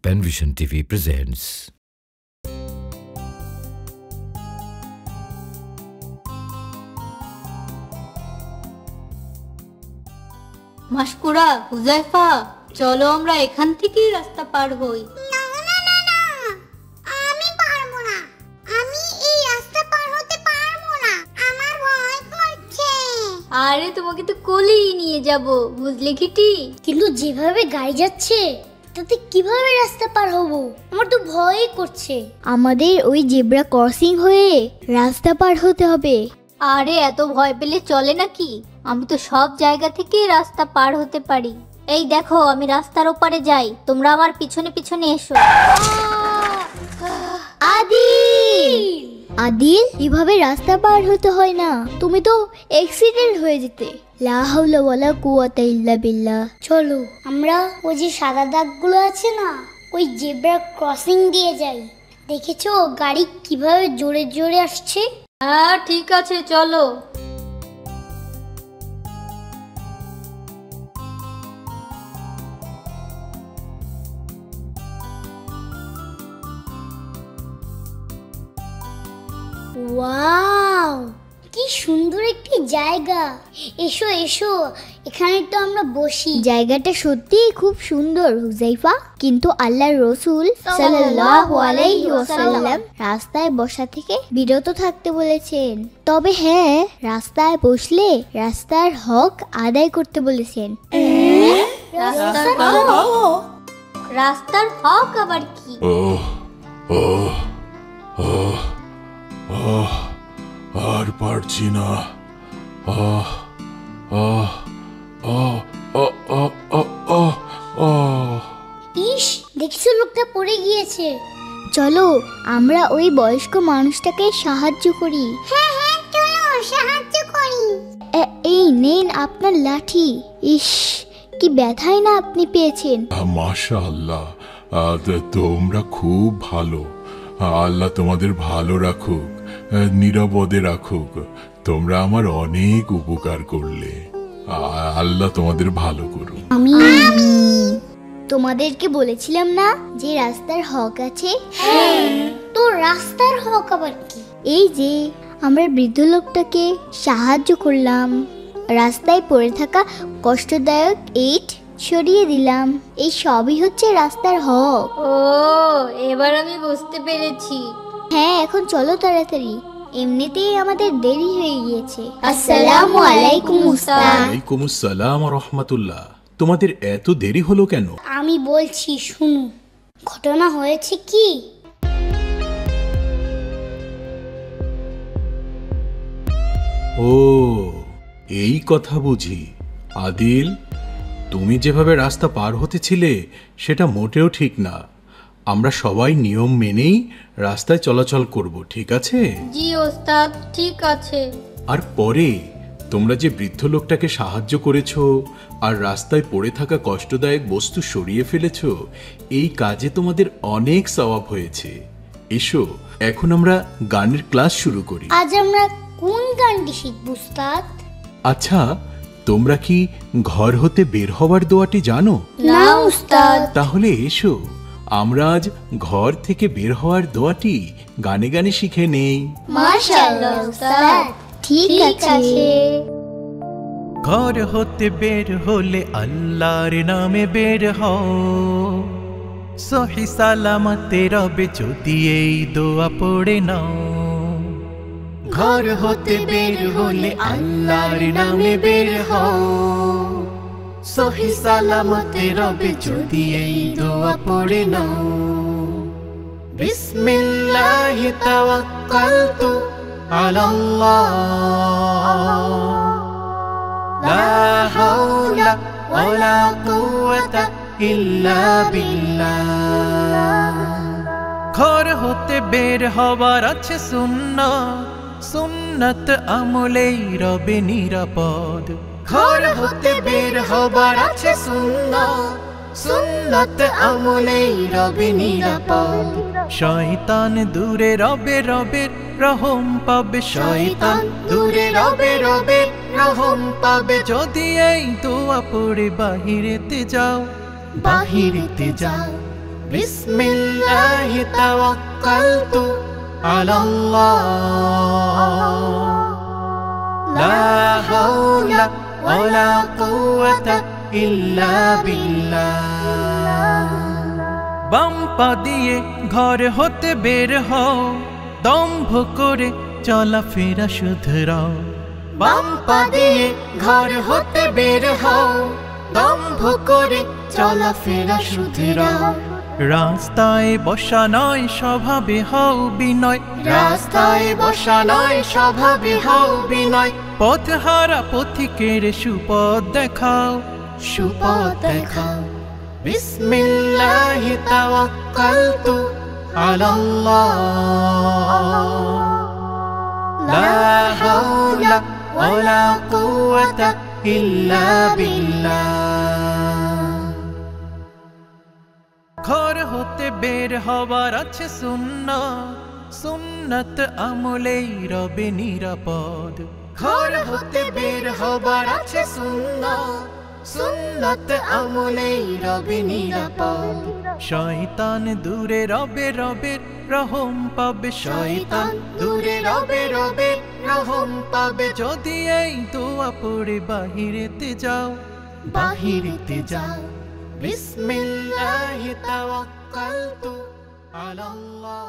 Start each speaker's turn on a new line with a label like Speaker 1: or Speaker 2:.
Speaker 1: Penvision TV presents.
Speaker 2: Mashkura, Huzaifa, চলো আমরা এখান থেকেই রাস্তা পার হই।
Speaker 3: না না না না, আমি পারবো না। আমি এই রাস্তা পার হতে পারবো না, আমার ভয় করছে।
Speaker 2: আরে তোমাকে তো কোলেই নিয়ে যাব, বুঝলে কিটি?
Speaker 4: কিন্তু যেভাবে গাড়ি যাচ্ছে তাতে কিভাবে রাস্তা পার হব? আমার তো ভয়ই করছে। আমাদের ওই জেব্রা ক্রসিং হয়ে রাস্তা পার হতে হবে।
Speaker 2: আরে এত ভয় পেলে চলে নাকি? আমি তো সব জায়গা থেকে রাস্তা পার হতে পারি। এই দেখো, আমি রাস্তার ওপারে যাই, তোমরা আমার পিছনে পিছনে এসো।
Speaker 4: আদিল, আদিল, এভাবে রাস্তা পার হতে হয় না, তুমি তো অ্যাক্সিডেন্ট হয়ে যেতে। লা হাওলা ওয়ালা কুওয়াতা ইল্লা বিল্লাহ। চলো আমরা ওই যে সাদা দাগগুলো আছে না, ওই জেব্রা ক্রসিং দিয়ে যাই। দেখেছো গাড়ি কিভাবে জোরে জোরে আসছে?
Speaker 2: হ্যাঁ ঠিক আছে, চলো।
Speaker 4: ওয়াও, কি সুন্দর একটি জায়গা। এসো এসো, এখানে তো আমরা বসি। জায়গাটা সত্যিই খুব সুন্দর হুজাইফা, কিন্তু আল্লাহর রাসূল সাল্লাল্লাহু আলাইহি ওয়াসাল্লাম রাস্তায় বসা থেকে বিরত থাকতে বলেছেন। তবে হ্যাঁ, রাস্তায় বসলে রাস্তার হক আদায় করতে বলেছেন।
Speaker 2: রাস্তার হক আবার কি?
Speaker 5: আর পারছি না।
Speaker 4: ইস, দেখছো লোকটা পড়ে গিয়েছে। চলো আমরা ওই বয়স্ক মানুষটাকে সাহায্য করি।
Speaker 3: হ্যাঁ হ্যাঁ, চলো সাহায্য করি।
Speaker 4: এই নেন আপনার লাঠি। ইস, কি ব্যথাই না আপনি পেয়েছেন।
Speaker 5: মাশাআল্লাহ, তোমরা খুব ভালো। আল্লাহ তোমাদের ভালো রাখুক, নিরাপদে রাখুক। তোমরা আমার অনেক উপকার করলে। আল্লাহ তোমাদের ভালো করুন।
Speaker 4: আমি তোমাদেরকে বলেছিলাম না যে রাস্তার হক আছে? তো রাস্তার হক আবার কি? এই যে আমরা বৃদ্ধ লোকটাকে সাহায্য করলাম, রাস্তায় পড়ে থাকা কষ্টদায়ক ইট সরিয়ে দিলাম, এই সবই হচ্ছে রাস্তার হক।
Speaker 2: ও, এবার আমি বুঝতে পেরেছি।
Speaker 4: হ্যাঁ, এখন চলো তাড়াতাড়ি, এমনিতেই আমাদের দেরি হয়ে গিয়েছে। আসসালামু আলাইকুম উস্তাদ।
Speaker 6: ওয়ালাইকুম আসসালাম ওয়া রাহমাতুল্লাহ। তোমাদের এত দেরি হলো কেন?
Speaker 4: আমি বলছি শুনুন, ঘটনা হয়েছে কি?
Speaker 6: ও, এই কথা বুঝি। আদিল, তুমি যেভাবে রাস্তা পার হতেছিলে সেটা মোটেও ঠিক না। আমরা সবাই নিয়ম মেনেই রাস্তায় চলাচল করব, ঠিক আছে?
Speaker 2: জি ওস্তাদ, ঠিক আছে।
Speaker 6: আর পরে তোমরা যে বৃদ্ধ লোকটাকে সাহায্য করেছো আর রাস্তায় পড়ে থাকা কষ্টদায়ক বস্তু সরিয়ে ফেলেছো, এই কাজে তোমাদের অনেক সওয়াব হয়েছে। এসো এখন আমরা গানের ক্লাস শুরু করি।
Speaker 4: আজ আমরা কোন গানটি শিখব উস্তাদ?
Speaker 6: আচ্ছা, তোমরা কি ঘর হতে বের হওয়ার দোয়াটি জানো?
Speaker 4: না উস্তাদ।
Speaker 6: তাহলে এসো আমরা আজ ঘর থেকে বের হওয়ার দোয়াটি গানে গানে শিখে নেই।
Speaker 4: মাশাআল্লাহ উস্তাদ, ঠিক আছে।
Speaker 7: ঘর হতে বের হলে আল্লাহর নামে বের হও, সহি সালামতে রবে যদি এই দোয়া পড়ে নাও। ঘর হতে বের হলে আল্লাহর নামে বের হও, সহি সালামতে রবে যদি এই দোয়া পড়ে নাও। বিসমিল্লাহি তাওয়াক্কালতু আলাল্লাহ, লা হাওলা ওয়ালা কুওয়াতা ইল্লা বিল্লাহ। ঘর হতে বের হবার আছে সুন্নাত, সুন্নাত আমলেই রবে নিরাপদ। ঘর হতে বের হবার আছে সুন্নাত, সুন্নাত আমলেই রবে নিরাপদ। শয়তান দূরে রবে, রবে রহম পাবে। শয়তান দূরে রবে, রবে রহম পাবে যদি এই দোয়া পড়ে বাহিরেতে যাও, বাহিরেতে যাও। বিসমিল্লাহি তাওয়াক্কালতু আলাল্লাহ লা হাওলা ওয়ালা কুওয়াতা ইল্লা বিল্লাহ। বাম পা দিয়ে ঘর হতে বের হও, দম্ভ করে চলাফেরা শুধরাও। বাম পা দিয়ে ঘর হতে বের হও, দম্ভ করে চলাফেরা শুধরাও। রাস্তায় বসা নয় স্বভাবে হও বিনয়, রাস্তায় বসা নয় স্বভাবে হও বিনয়। পথহারা পথিকের সুপথ দেখাও, সুপথ দেখাও। বিসমিল্লাহি তাওয়াক্কালতু আলাল্লাহ লা হাওলা ওয়ালা কুওয়াতা ইল্লা বিল্লাহ। ঘর হতে বের হবার আছে সুন্নাত, সুন্নাত আমলেই রবে নিরাপদ। ঘর হতে বের হবার আছে সুন্নাত, সুন্নাত আমলেই রবে নিরাপদ। শয়তান দূরে রবে, রবে রহম পাবে। শয়তান দূরে রবে, রবে রহম পাবে। যদি এই দোয়া পড়ে বাহিরেতে যাও, বাহিরেতে যাও। বিসমিল্লাহি তাওয়াক্কালতু আলাল্লাহ।